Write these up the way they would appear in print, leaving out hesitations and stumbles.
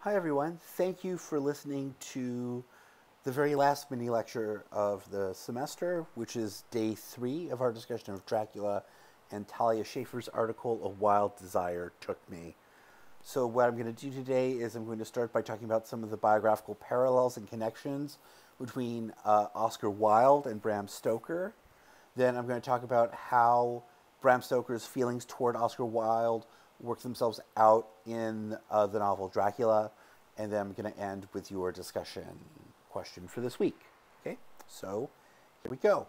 Hi, everyone. Thank you for listening to the very last mini lecture of the semester, which is day 3 of our discussion of Dracula and Talia Schafer's article, A Wild Desire Took Me. So, what I'm going to do today is I'm going to start by talking about some of the biographical parallels and connections between Oscar Wilde and Bram Stoker. Then I'm going to talk about how Bram Stoker's feelings toward Oscar Wilde work themselves out in the novel Dracula. And then I'm going to end with your discussion question for this week. Okay, so here we go.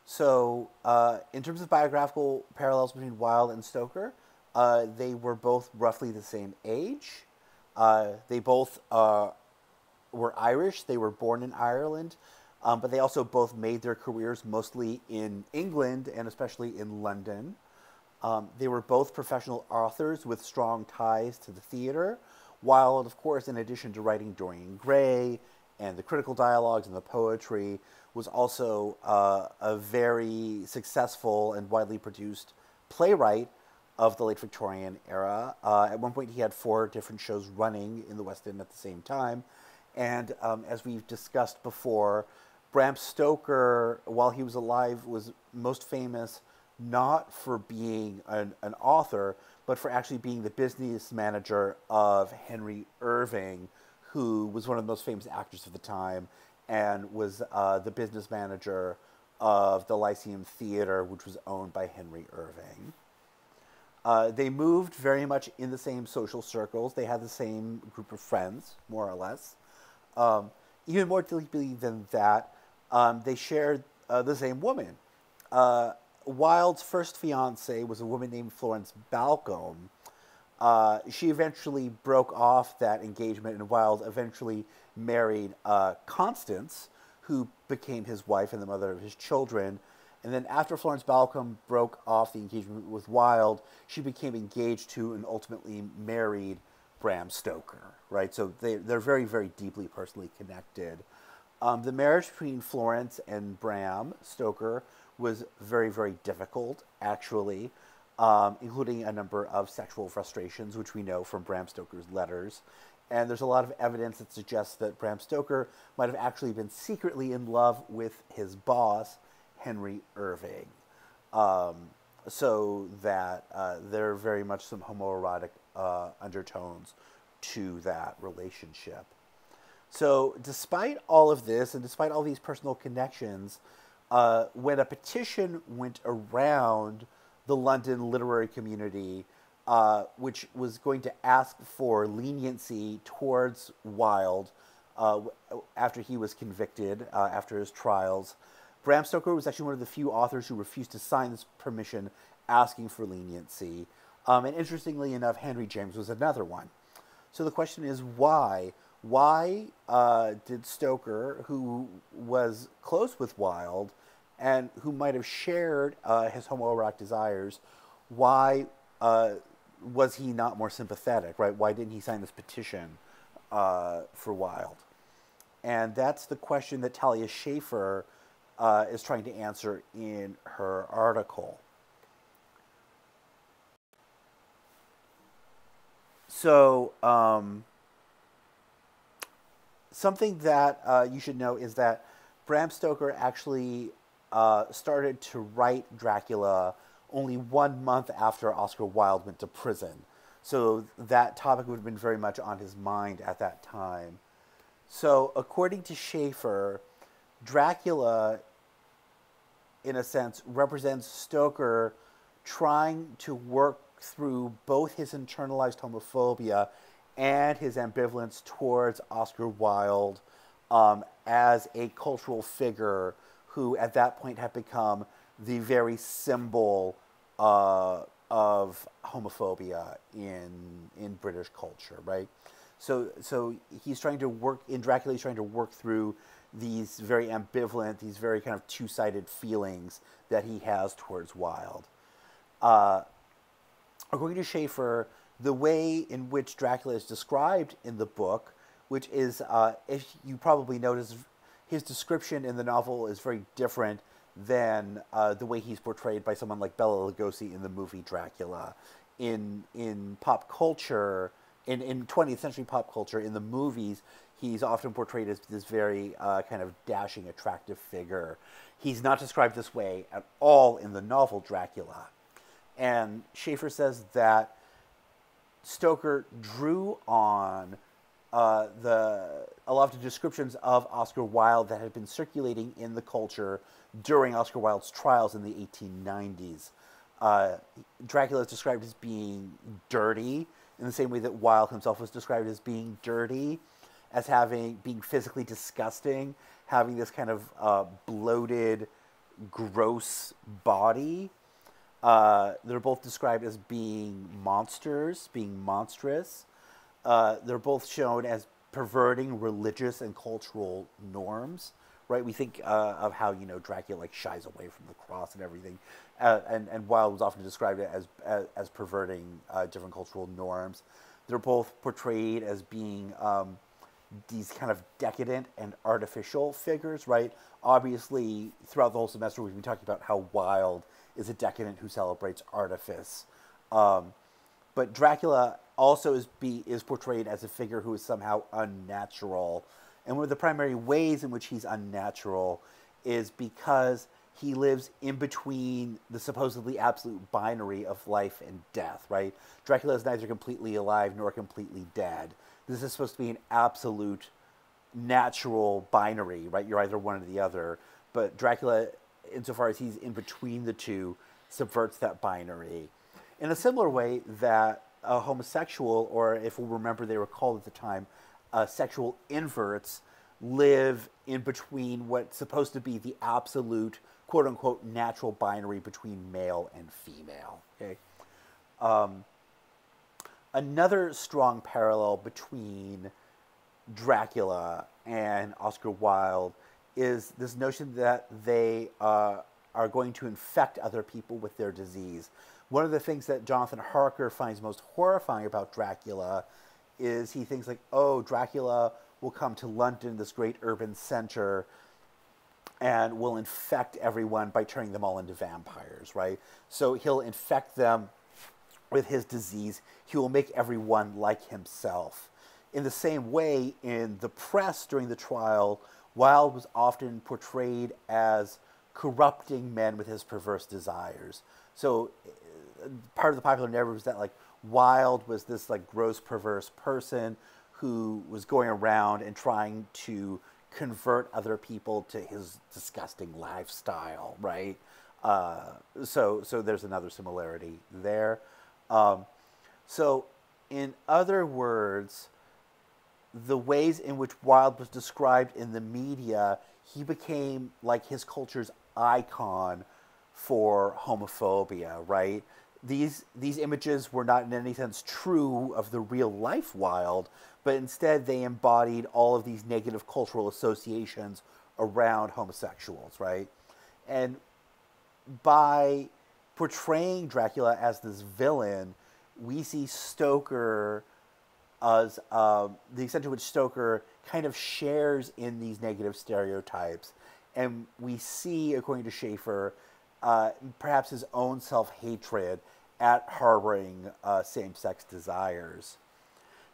So, in terms of biographical parallels between Wilde and Stoker, they were both roughly the same age. They both were Irish. They were born in Ireland, but they also both made their careers mostly in England and especially in London. They were both professional authors with strong ties to the theater. Wilde, of course, in addition to writing Dorian Gray and the critical dialogues and the poetry, was also a very successful and widely produced playwright of the late Victorian era. At one point, he had 4 different shows running in the West End at the same time. And as we've discussed before, Bram Stoker, while he was alive, was most famous not for being an author, but for actually being the business manager of Henry Irving, who was one of the most famous actors of the time and was the business manager of the Lyceum Theater, which was owned by Henry Irving. They moved very much in the same social circles. They had the same group of friends, more or less. Even more deeply than that, they shared the same woman. Wilde's first fiancée was a woman named Florence Balcombe. She eventually broke off that engagement, and Wilde eventually married Constance, who became his wife and the mother of his children. And then after Florence Balcombe broke off the engagement with Wilde, she became engaged to and ultimately married Bram Stoker, right? So they're very, very deeply personally connected. The marriage between Florence and Bram Stoker was very, very difficult, actually, including a number of sexual frustrations, which we know from Bram Stoker's letters. And there's a lot of evidence that suggests that Bram Stoker might have actually been secretly in love with his boss, Henry Irving. So that there are very much some homoerotic undertones to that relationship. So despite all of this, and despite all these personal connections, when a petition went around the London literary community, which was going to ask for leniency towards Wilde after he was convicted, after his trials, Bram Stoker was actually one of the few authors who refused to sign this permission asking for leniency. And interestingly enough, Henry James was another one. So the question is why? Why did Stoker, who was close with Wilde and who might have shared his homoerotic desires, why was he not more sympathetic, right? Why didn't he sign this petition for Wilde? And that's the question that Talia Schafer is trying to answer in her article. So, something that you should know is that Bram Stoker actually started to write Dracula only 1 month after Oscar Wilde went to prison. So that topic would have been very much on his mind at that time. So according to Schafer, Dracula, in a sense, represents Stoker trying to work through both his internalized homophobia and his ambivalence towards Oscar Wilde as a cultural figure who at that point had become the very symbol of homophobia in British culture, right? So he's trying to work, in Dracula, he's trying to work through these very ambivalent, these very kind of two-sided feelings that he has towards Wilde. According to Schafer, the way in which Dracula is described in the book, which is, if you probably notice, his description in the novel is very different than the way he's portrayed by someone like Bela Lugosi in the movie Dracula. In pop culture, in 20th century pop culture, in the movies, he's often portrayed as this very kind of dashing, attractive figure. He's not described this way at all in the novel Dracula. And Schaeffer says that Stoker drew on a lot of the descriptions of Oscar Wilde that had been circulating in the culture during Oscar Wilde's trials in the 1890s. Dracula is described as being dirty in the same way that Wilde himself was described as being dirty, as being physically disgusting, having this kind of bloated, gross body. They're both described as being monsters, being monstrous. They're both shown as perverting religious and cultural norms, right? We think of how, Dracula like shies away from the cross and everything, and Wilde was often described as perverting different cultural norms. They're both portrayed as being these kind of decadent and artificial figures, right? Obviously, throughout the whole semester, we've been talking about how Wilde is a decadent who celebrates artifice. But Dracula also is portrayed as a figure who is somehow unnatural. And one of the primary ways in which he's unnatural is because he lives in between the supposedly absolute binary of life and death, right? Dracula is neither completely alive nor completely dead. This is supposed to be an absolute natural binary, right? You're either one or the other. But Dracula, insofar as he's in between the two, subverts that binary. In a similar way that a homosexual, or if we remember they were called at the time, sexual inverts, live in between what's supposed to be the absolute, quote-unquote, natural binary between male and female. Okay. Another strong parallel between Dracula and Oscar Wilde is this notion that they are going to infect other people with their disease. One of the things that Jonathan Harker finds most horrifying about Dracula is he thinks like, oh, Dracula will come to London, this great urban center, and will infect everyone by turning them all into vampires, right? So he'll infect them with his disease. He will make everyone like himself. In the same way, in the press during the trial, Wilde was often portrayed as corrupting men with his perverse desires. So part of the popular narrative was that like Wilde was this like gross, perverse person who was going around and trying to convert other people to his disgusting lifestyle, right? So there's another similarity there. So in other words, the ways in which Wilde was described in the media, he became like his culture's icon for homophobia, right? These images were not in any sense true of the real life Wilde, but instead they embodied all of these negative cultural associations around homosexuals, right? And by portraying Dracula as this villain, we see Stoker as the extent to which Stoker kind of shares in these negative stereotypes. And we see, according to Schaeffer, perhaps his own self-hatred at harboring same-sex desires.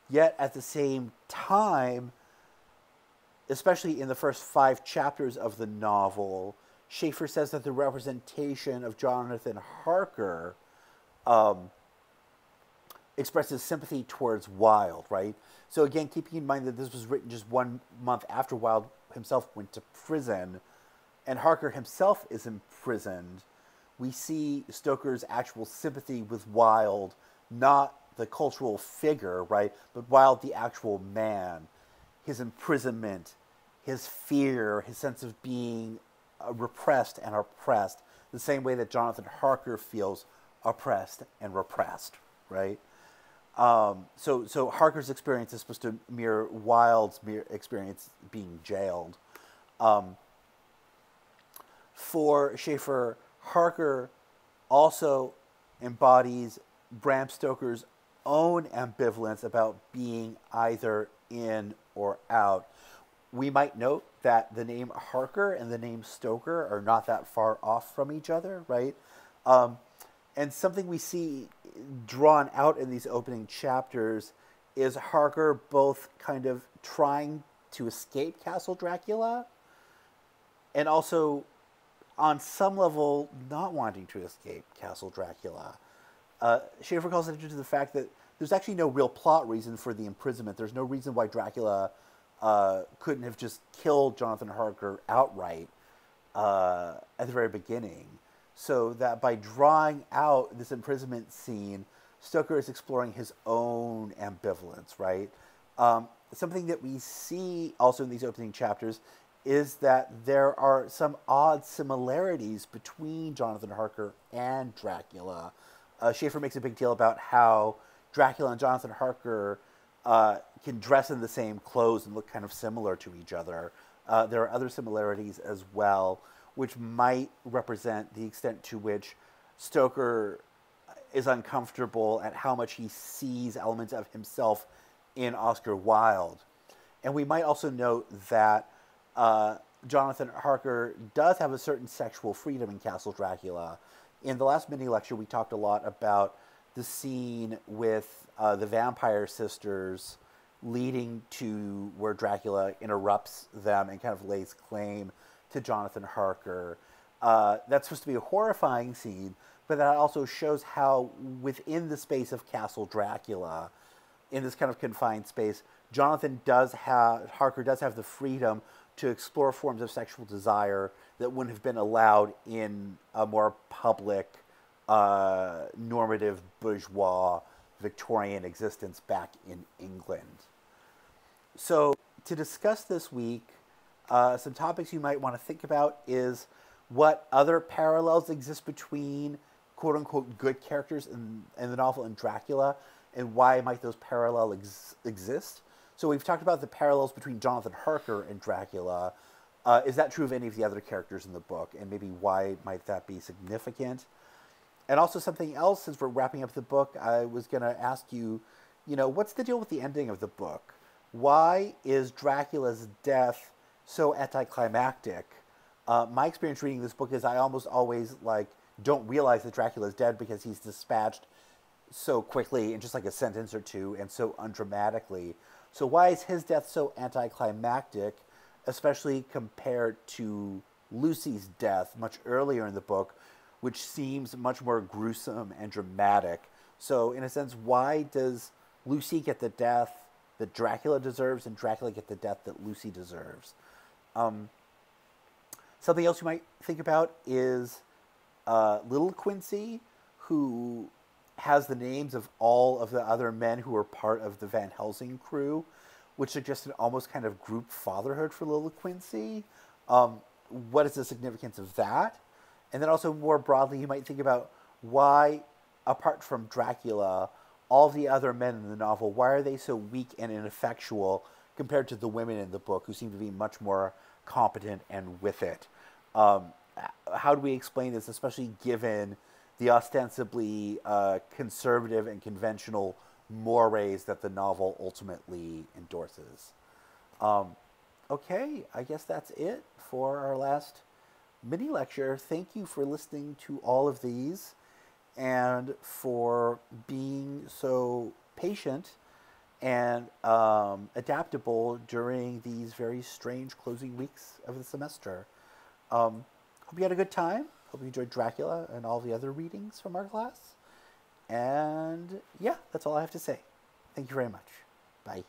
Yet at the same time, especially in the first 5 chapters of the novel, Schaeffer says that the representation of Jonathan Harker expresses sympathy towards Wilde, right? So again, keeping in mind that this was written just 1 month after Wilde himself went to prison, and Harker himself is imprisoned, we see Stoker's actual sympathy with Wilde, not the cultural figure, right, but Wilde, the actual man, his imprisonment, his fear, his sense of being repressed and oppressed, the same way that Jonathan Harker feels oppressed and repressed, right? So Harker's experience is supposed to mirror Wilde's experience being jailed. For Schaeffer, Harker also embodies Bram Stoker's own ambivalence about being either in or out. We might note that the name Harker and the name Stoker are not that far off from each other, right? And something we see drawn out in these opening chapters is Harker both kind of trying to escape Castle Dracula and also, on some level, not wanting to escape Castle Dracula. Schaefer calls attention to the fact that there's actually no real plot reason for the imprisonment. There's no reason why Dracula couldn't have just killed Jonathan Harker outright at the very beginning. So that by drawing out this imprisonment scene, Stoker is exploring his own ambivalence, right? Something that we see also in these opening chapters is that there are some odd similarities between Jonathan Harker and Dracula. Schaefer makes a big deal about how Dracula and Jonathan Harker can dress in the same clothes and look kind of similar to each other. There are other similarities as well, which might represent the extent to which Stoker is uncomfortable at how much he sees elements of himself in Oscar Wilde. And we might also note that Jonathan Harker does have a certain sexual freedom in Castle Dracula. In the last mini lecture, we talked a lot about the scene with the vampire sisters leading to where Dracula interrupts them and kind of lays claim to Jonathan Harker. That's supposed to be a horrifying scene, but that also shows how within the space of Castle Dracula, in this kind of confined space, Harker does have the freedom to explore forms of sexual desire that wouldn't have been allowed in a more public, normative, bourgeois, Victorian existence back in England. So to discuss this week, some topics you might want to think about is what other parallels exist between quote-unquote good characters in the novel and Dracula, and why might those parallels exist. So we've talked about the parallels between Jonathan Harker and Dracula. Is that true of any of the other characters in the book? And maybe why might that be significant? And also something else, since we're wrapping up the book, I was going to ask you, what's the deal with the ending of the book? Why is Dracula's death so anticlimactic? My experience reading this book is I almost always don't realize that Dracula's dead because he's dispatched so quickly in just like a sentence or two and so undramatically. So why is his death so anticlimactic, especially compared to Lucy's death much earlier in the book, which seems much more gruesome and dramatic? So in a sense, why does Lucy get the death that Dracula deserves and Dracula get the death that Lucy deserves? Something else you might think about is Little Quincy, who has the names of all of the other men who were part of the Van Helsing crew, which suggests an almost kind of group fatherhood for Little Quincy. What is the significance of that? And then also more broadly, you might think about why, apart from Dracula, all the other men in the novel, why are they so weak and ineffectual compared to the women in the book, who seem to be much more competent and with it? How do we explain this, especially given the ostensibly conservative and conventional mores that the novel ultimately endorses? Okay, I guess that's it for our last mini lecture. Thank you for listening to all of these and for being so patient and adaptable during these very strange closing weeks of the semester. Hope you had a good time. Hope you enjoyed Dracula and all the other readings from our class. And yeah, that's all I have to say. Thank you very much. Bye.